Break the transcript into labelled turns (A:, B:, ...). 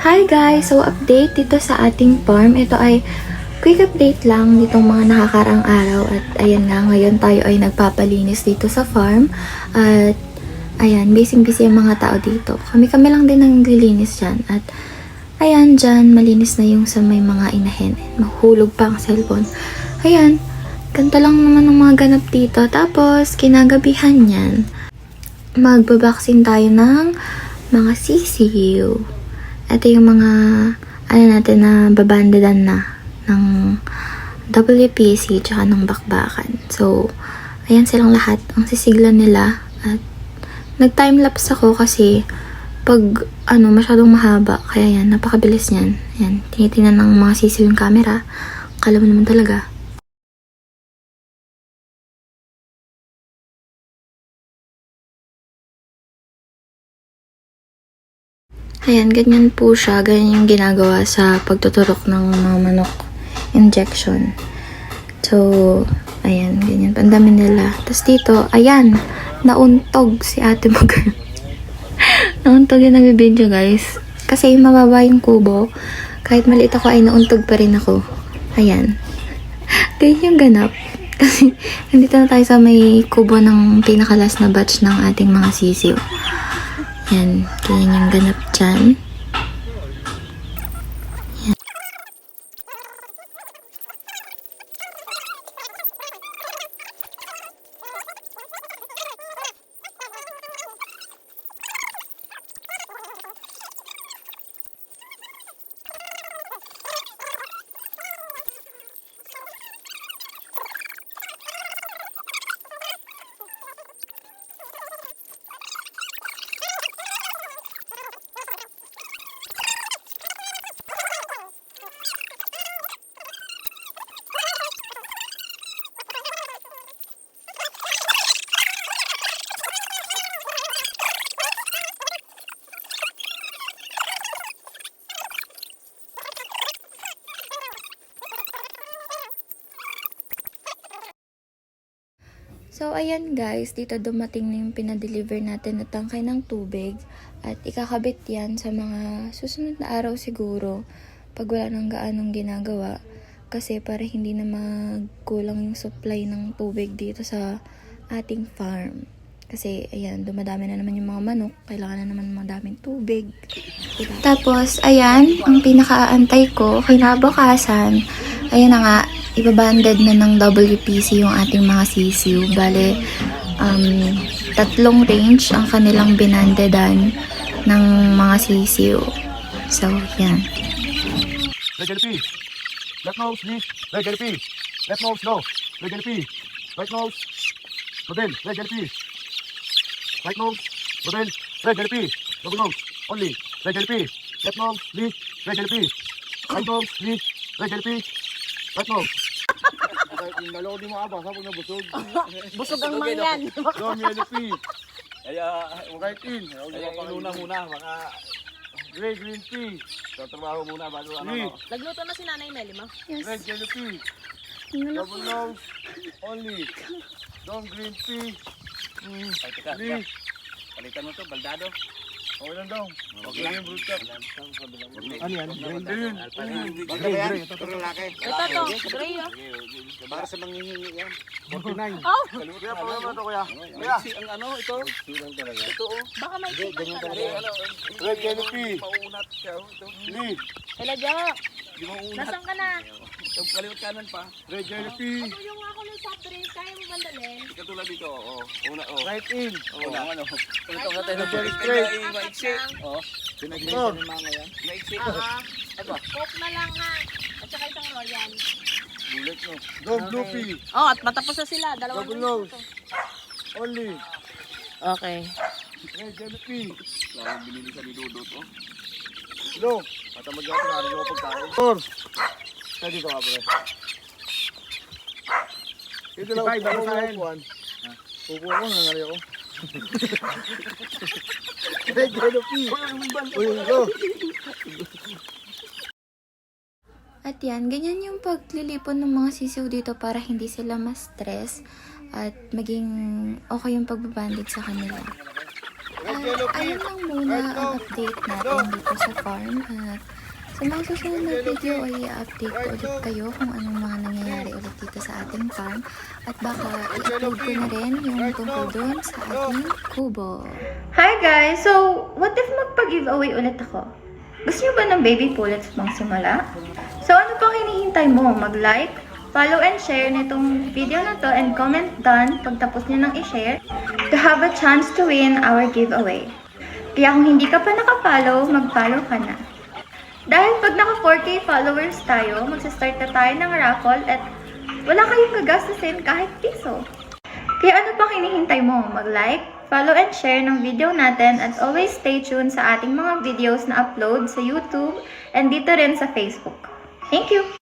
A: Hi guys! So update dito sa ating farm. Ito ay quick update lang ditong mga nakakaraang araw. At ayan nga, ngayon tayo ay nagpapalinis dito sa farm. At ayan, busy-busy ang mga tao dito. Kami-kami lang din ang naglilinis dyan. At ayan, dyan malinis na yung sa may mga inahin. Mahulog pa ang cellphone. Ayan, ganito lang naman ang mga ganap dito. Tapos, kinagabihan yan, magbabaksin tayo ng mga sisiw. Ito yung mga natin na babandadan na ng WPC tsaka ng bakbakan. So, ayan silang lahat. Ang sisiglan nila. At nag-timelapse ako kasi pag masyadong mahaba. Kaya yan, napakabilis niyan. Ayan, tinitingnan ng mga sisiw yung camera. Akala mo naman talaga. Ayan, ganyan po siya. Ganyan yung ginagawa sa pagtuturok ng mga manok injection. So, ayan, ganyan. Pandami nila. Tapos dito, ayan, nauntog si ate mo. Nauntog yung nabibidyo, guys. Kasi mababa yung kubo. Kahit maliit ako ay nauntog pa rin ako. Ayan. Ganyan yung ganap. Kasi nandito na tayo sa may kubo ng pinakalas na batch ng ating mga sisiw. Yan, ganyan yung ganap dyan. Yan. So, ayan guys, dito dumating na yung pinadeliver natin na tangkay ng tubig at ikakabit yan sa mga susunod na araw siguro pag wala nang gaanong ginagawa kasi para hindi na magkulang yung supply ng tubig dito sa ating farm. Kasi, ayan, dumadami na naman yung mga manok, kailangan na naman madaming tubig. Diba? Tapos, ayan, ang pinaka-aantay ko, kinabukasan, ayan na nga, ibabanded na ng WPC yung ating mga sisiw. Bale, 3 range ang kanilang binandedan ng mga sisiw. So, yan.
B: Red LP. Left nose, please. Red LP. Left nose, no. Red LP. Right nose. Model. Red LP. Right nose. Model. Red LP. Double nose. Only. Red LP. Left nose, please. Red LP. Right nose, please. Red LP. Right nose. Naloko di mo abang sa pag nabusog.
C: Busog ang mangyan.
B: Long LP.
D: Kaya,
B: Right in.
D: kaya inuna muna, baka
B: Red green tea.
D: tatrabaho muna bago
B: Please.
C: Nagluto na si Nanay Meli, ma.
B: Red yellow tea. Double nose. Only. Long green tea.
D: Ay, teka,
B: Please.
D: palitan mo to, baldado.
B: Okay lang daw. Okay lang yung brood cup.
D: Ano yan?
B: Ayun.
D: Gray. Ito lalaki.
C: Ito to, gray oh.
D: Para sa manghihingi yan.
B: 49.
C: Oh,
B: Kuya, pawala mo ito kuya. Kuya.
D: Ang ano, ito. Ito oh.
C: baka may ganyan
D: Ano,
B: Red yellow tea.
D: maunat siya. oh. Ito.
B: Please.
C: Ela Jo,
D: Di maunat.
C: nasaan ka na?
D: Ito, kaliwat kanan pa.
B: Red yellow tea.
C: Tulong ako ng soft drink, kaya mo bandalin?
D: Di katulad dito, oh. Una, oh.
B: Right in.
D: Oh, ano. Ito nga tayo.
B: Very straight.
D: Maiksi. Oh.
B: Oh.
D: Maiksi.
C: Aba, coke na lang ha. At saka isang royal.
D: Bulat no.
B: Dog blue pea.
C: Oh, at matapos na sila. Dalawang
B: Double nose. Only.
C: Okay.
B: Red yellow pea.
D: Lalo binili sa ni Dudut, oh.
B: Hello. Matamad ako na rin ako pagkain. Tor. Kaya dito ka pre. Ito lang ako sa upuan. Upo ako, nangyari ako. Red yellow pea. Uy, go.
A: At yan, ganyan yung paglilipon ng mga sisiw dito para hindi sila ma-stress at maging okay yung pagbabandit sa kanila. ayun lang muna ang update natin dito sa farm. At sa mga susunod na video ay i-update ko ulit kayo kung anong mga nangyayari ulit dito sa ating farm. At baka i-upload ko na rin yung tungkol doon sa ating kubo. Hi guys! So, what if magpa-giveaway ulit ako? Gusto nyo ba ng baby pullets pang simula? So, ano pang hinihintay mo? Mag-like, follow and share nitong video na to and comment down pagtapos nyo nang i-share to have a chance to win our giveaway. Kaya kung hindi ka pa naka-follow, mag-follow ka na. Dahil pag naka 4K followers tayo, magsa-start na tayo ng raffle at wala kayong gagastusin kahit piso. Kaya ano pang hinihintay mo? Mag-like, follow and share ng video natin at always stay tuned sa ating mga videos na upload sa YouTube and dito rin sa Facebook. Thank you!